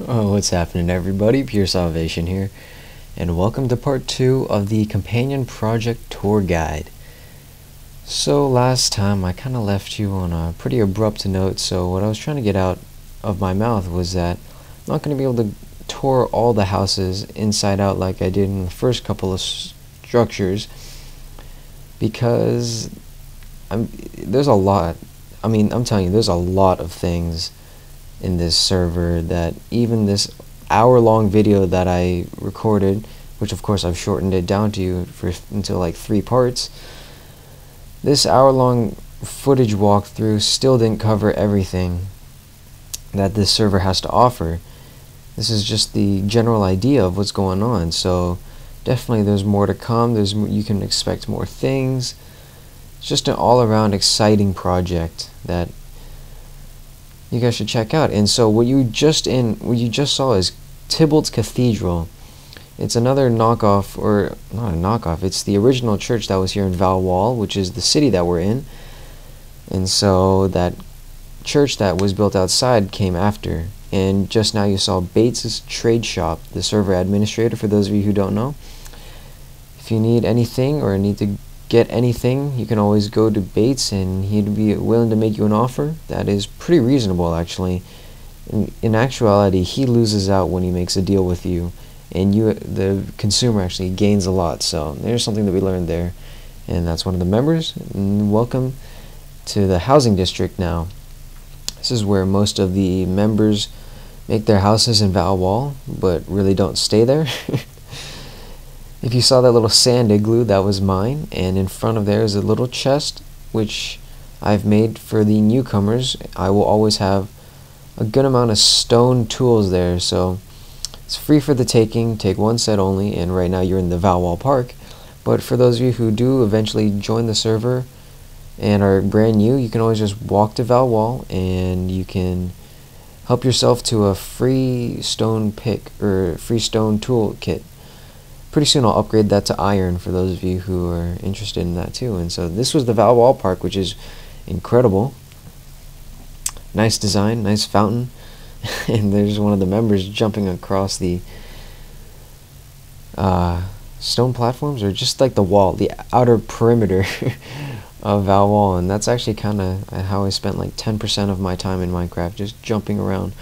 Oh, what's happening, everybody? PureSalvation here, and welcome to part 2 of the Companion Project Tour Guide. So last time I kind of left you on a pretty abrupt note, so what I was trying to get out of my mouth was that I'm not going to be able to tour all the houses inside out like I did in the first couple of structures, because there's a lot. I'm telling you, there's a lot of things in this server that even this hour-long video that I recorded, which of course I've shortened it down to you into like 3 parts, this hour-long footage walkthrough still didn't cover everything that this server has to offer. This is just the general idea of what's going on, so definitely there's more to come. You can expect more things. It's just an all-around exciting project that you guys should check out. And so what you just saw is Tybalt's Cathedral. It's another knockoff, or not a knockoff, it's the original church that was here in Valwall, which is the city that we're in. And so that church that was built outside came after. And just now you saw Bates's Trade Shop, the server administrator, for those of you who don't know. If you need anything or need to get anything, you can always go to Bates and he'd be willing to make you an offer that is pretty reasonable, actually. In actuality, he loses out when he makes a deal with you, and the consumer, actually gains a lot. So there's something that we learned there, and that's one of the members. And welcome to the housing district now. This is where most of the members make their houses in Valwall, but really don't stay there. If you saw that little sand igloo, that was mine, and in front of there is a little chest which I've made for the newcomers. I will always have a good amount of stone tools there, so it's free for the taking. Take one set only, and right now you're in the Valwall Park. But for those of you who do eventually join the server and are brand new, you can always just walk to Valwall and you can help yourself to a free stone pick or free stone tool kit. Pretty soon I'll upgrade that to iron for those of you who are interested in that too. And so this was the Valwall Park, which is incredible. Nice design, nice fountain. And there's one of the members jumping across the stone platforms, or just like the wall, the outer perimeter of Valwall. And that's actually kind of how I spent like 10% of my time in Minecraft, just jumping around.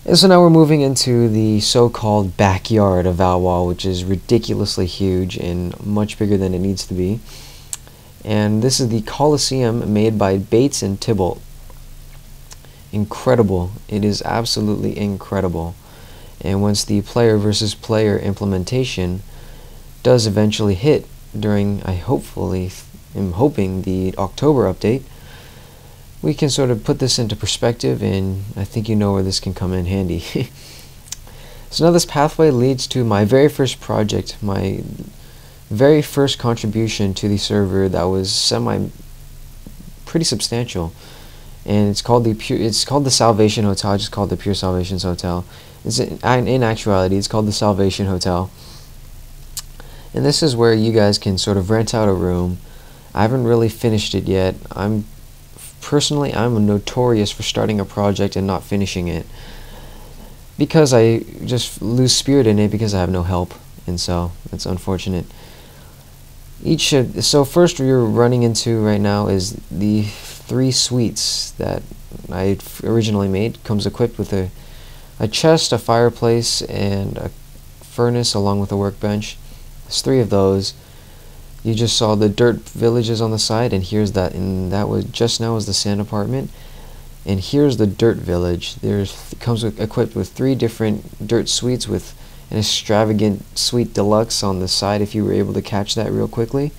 And so now we're moving into the so-called backyard of Valwall, which is ridiculously huge and much bigger than it needs to be. And this is the Coliseum made by Bates and Tybalt. Incredible. It is absolutely incredible. And once the player versus player implementation does eventually hit during, I'm hoping, the October update, we can sort of put this into perspective, and I think you know where this can come in handy. So now this pathway leads to my very first project, my very first contribution to the server that was pretty substantial, and it's called the Salvation Hotel. I just called it the PureSalvation Hotel. In actuality, it's called the Salvation Hotel, and this is where you guys can sort of rent out a room. I haven't really finished it yet. Personally, I'm notorious for starting a project and not finishing it, because I just lose spirit in it because I have no help, and so that's unfortunate. So first you're running into right now is the 3 suites that I originally made. Comes equipped with a chest, a fireplace, and a furnace along with a workbench. There's 3 of those. You just saw the dirt villages on the side, and that was just now was the sand apartment, and here's the dirt village. It comes equipped with 3 different dirt suites with an extravagant suite deluxe on the side, if you were able to catch that real quickly.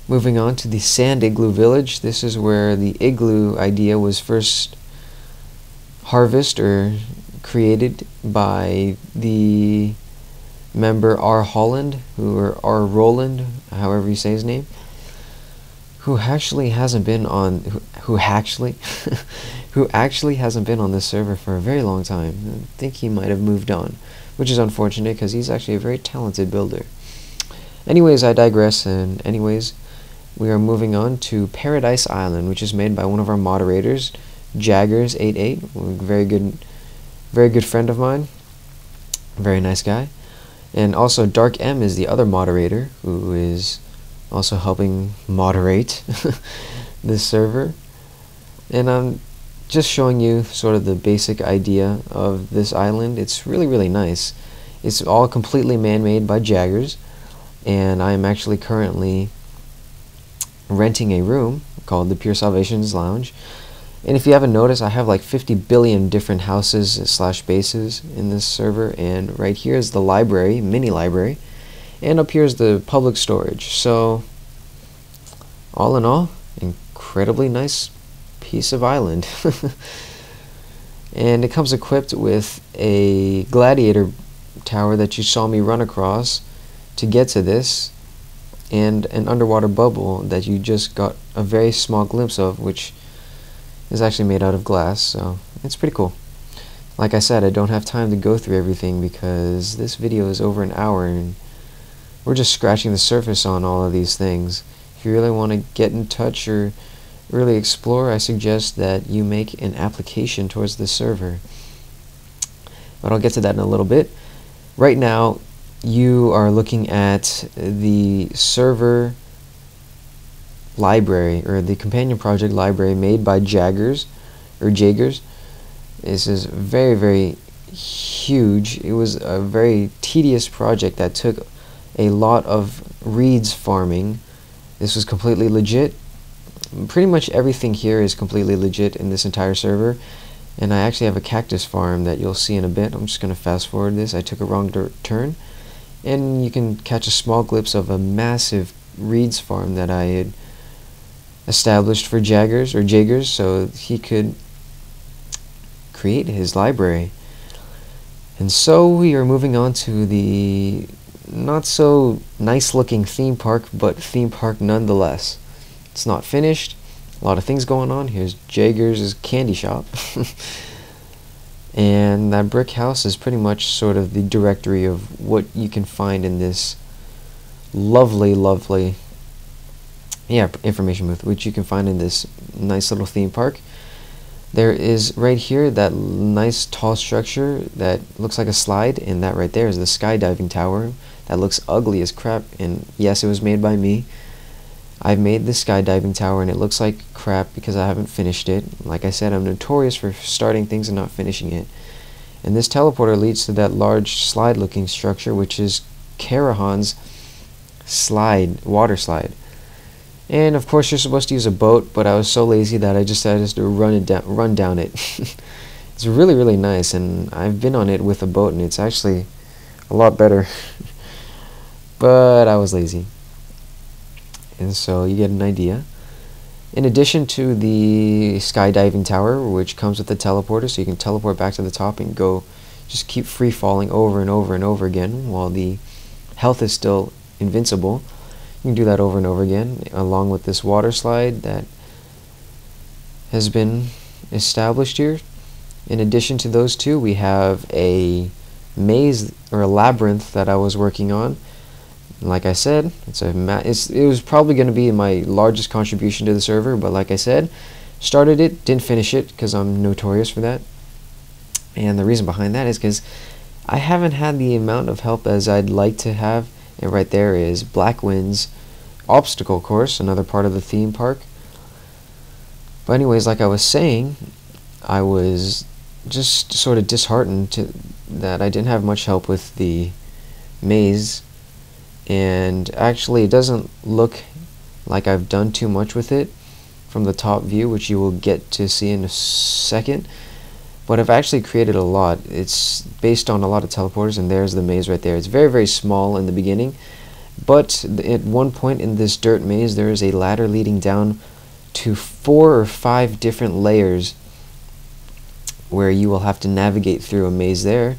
Moving on to the sand igloo village. This is where the igloo idea was first harvested or created by the member R. Holland, or R. Roland, however you say his name, who actually hasn't been on who actually hasn't been on this server for a very long time. I think he might have moved on, which is unfortunate because he's actually a very talented builder. Anyways, I digress, and anyways, we are moving on to Paradise Island, which is made by one of our moderators, Jaggers88, very good friend of mine, very nice guy. And also Dark M is the other moderator who is also helping moderate this server. And I'm just showing you sort of the basic idea of this island. It's really nice. It's all completely man-made by Jaggers, and I'm actually currently renting a room called the PureSalvation's Lounge. And if you haven't noticed, I have like 50 billion different houses / bases in this server, and right here is the library, mini library, and up here is the public storage. So all in all, incredibly nice piece of island. And it comes equipped with a gladiator tower that you saw me run across to get to this, and an underwater bubble that you just got a very small glimpse of, which is actually made out of glass, so it's pretty cool. Like I said, I don't have time to go through everything because this video is over an hour and we're just scratching the surface on all of these things. If you really want to get in touch or really explore, I suggest that you make an application towards the server. But I'll get to that in a little bit. Right now, you are looking at the server library, or the companion project library made by Jaggers. This is very huge. It was a very tedious project that took a lot of reeds farming. This was completely legit. Pretty much everything here is completely legit in this entire server. And I actually have a cactus farm that you'll see in a bit. I'm just going to fast forward this. I took a wrong turn, and you can catch a small glimpse of a massive reeds farm that I had established for Jaggers, so he could create his library. And so we are moving on to the not so nice looking theme park, but theme park nonetheless. It's not finished. A lot of things going on. Here's Jaggers' candy shop. And that brick house is pretty much sort of the directory of what you can find in this lovely information booth, which you can find in this nice little theme park. There is right here that nice tall structure that looks like a slide, and that right there is the skydiving tower that looks ugly as crap. And yes, it was made by me. I've made the skydiving tower and it looks like crap because I haven't finished it. Like I said, I'm notorious for starting things and not finishing it. And this teleporter leads to that large slide looking structure, which is Karahan's water slide. And of course you're supposed to use a boat, but I was so lazy that I just decided to run down it. It's really nice, and I've been on it with a boat and it's actually a lot better. But I was lazy. And so you get an idea. In addition to the skydiving tower, which comes with the teleporter, so you can teleport back to the top and go just keep free falling over and over again while the health is still invincible. You can do that over and over again, along with this water slide that has been established here. In addition to those two, we have a maze or a labyrinth that I was working on. Like I said, it was probably going to be my largest contribution to the server, but like I said, started it, didn't finish it because I'm notorious for that. And the reason behind that is because I haven't had the amount of help as I'd like to have. And right there is Black Wind's obstacle course, another part of the theme park. But anyways, like I was saying, I was just sort of disheartened that I didn't have much help with the maze. And actually it doesn't look like I've done too much with it from the top view, which you will get to see in a second. But I've actually created a lot. It's based on a lot of teleporters, and there's the maze right there. It's very small in the beginning, but at one point in this dirt maze there is a ladder leading down to 4 or 5 different layers where you will have to navigate through a maze there.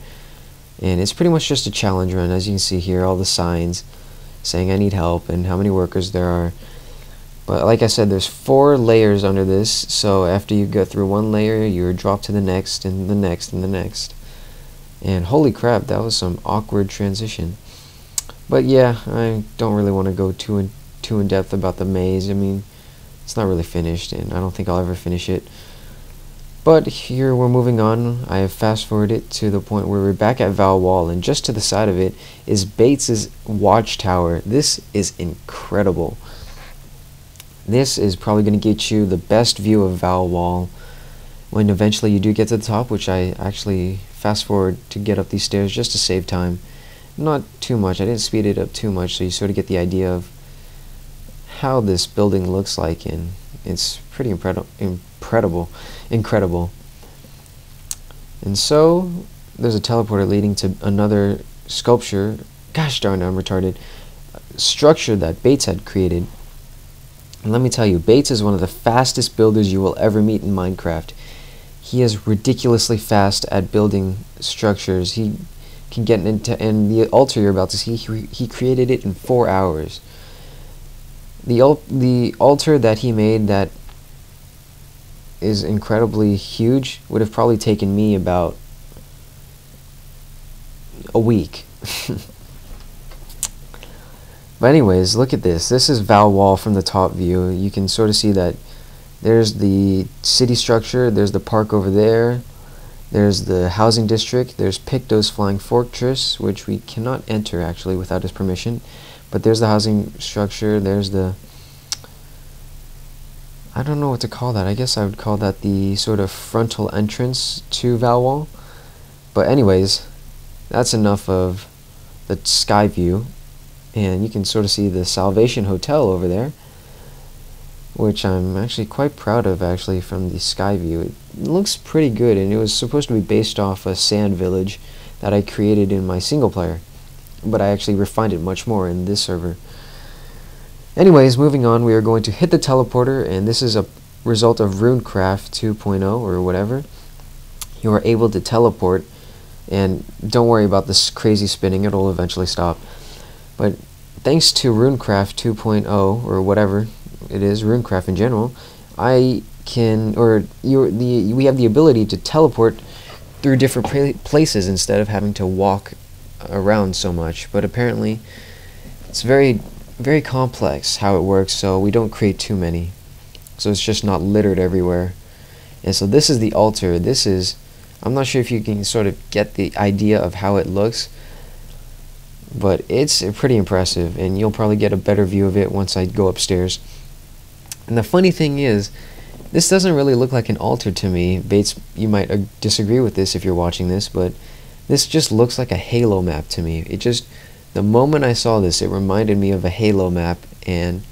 And it's pretty much just a challenge run. As you can see here, all the signs saying I need help and how many workers there are. But like I said, there's 4 layers under this, so after you go through one layer, you're dropped to the next and the next and the next. And holy crap, that was some awkward transition. But yeah, I don't really want to go too in depth about the maze. I mean, it's not really finished, and I don't think I'll ever finish it. But here we're moving on. I have fast forwarded to the point where we're back at Val Wall, and just to the side of it is Bates's watchtower. This is incredible. This is probably going to get you the best view of Val Wall when eventually you do get to the top, which I actually fast forward to get up these stairs just to save time. Not too much. I didn't speed it up too much, so you sort of get the idea of how this building looks like, and it's pretty incredible. And so there's a teleporter leading to another sculpture, gosh darn it, I'm retarded, structure that Bates had created. And let me tell you, Bates is one of the fastest builders you will ever meet in Minecraft. He is ridiculously fast at building structures. He can get into, and the altar you're about to see, he created it in 4 hours. The altar that he made that is incredibly huge would have probably taken me about a week. But anyways, look at this. This is Val Wall from the top view. You can sort of see that there's the city structure, there's the park over there, there's the housing district, there's Picto's Flying Fortress, which we cannot enter actually without his permission. But there's the housing structure, there's the, I don't know what to call that. I guess I would call that the sort of frontal entrance to Val Wall. But anyways, that's enough of the sky view. And you can sort of see the Salvation Hotel over there, which I'm actually quite proud of actually from the sky view. It looks pretty good, and it was supposed to be based off a sand village that I created in my single player, but I actually refined it much more in this server. Anyways, moving on, we are going to hit the teleporter, and this is a result of Runecraft 2.0 or whatever. You are able to teleport, and don't worry about this crazy spinning, it'll eventually stop. But thanks to Runecraft 2.0 or whatever it is, Runecraft in general, we have the ability to teleport through different places instead of having to walk around so much. But apparently it's very complex how it works, so we don't create too many, so it's just not littered everywhere. And so this is the altar. This is, I'm not sure if you can sort of get the idea of how it looks, but it's pretty impressive, and you'll probably get a better view of it once I go upstairs. And the funny thing is, this doesn't really look like an altar to me. Bates, you might disagree with this if you're watching this, but this just looks like a Halo map to me. It just, the moment I saw this, it reminded me of a Halo map, and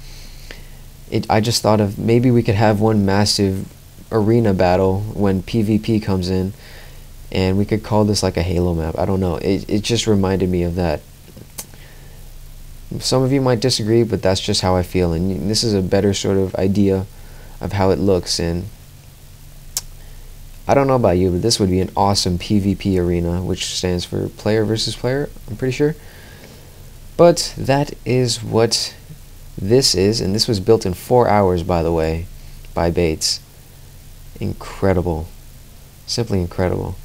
I just thought of maybe we could have one massive arena battle when PvP comes in, and we could call this like a Halo map. I don't know. It just reminded me of that. Some of you might disagree, but that's just how I feel, and this is a better sort of idea of how it looks. And I don't know about you, but this would be an awesome PvP arena, which stands for player versus player, I'm pretty sure. But that is what this is, and this was built in 4 hours, by the way, by Bates. Incredible. Simply incredible.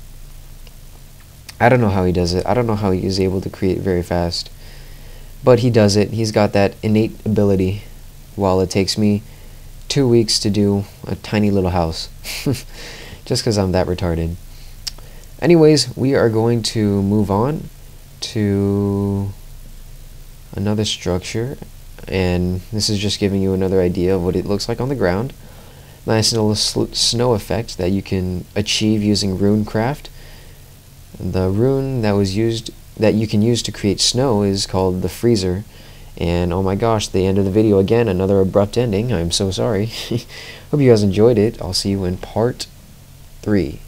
I don't know how he does it. I don't know how he is able to create very fast. But he does it. He's got that innate ability, while it takes me 2 weeks to do a tiny little house. Just because I'm that retarded. Anyways, we are going to move on to another structure, and this is just giving you another idea of what it looks like on the ground. Nice little snow effect that you can achieve using Runecraft. The rune that you can use to create snow is called the freezer. And oh my gosh, the end of the video again, another abrupt ending. I'm so sorry. Hope you guys enjoyed it. I'll see you in part 3.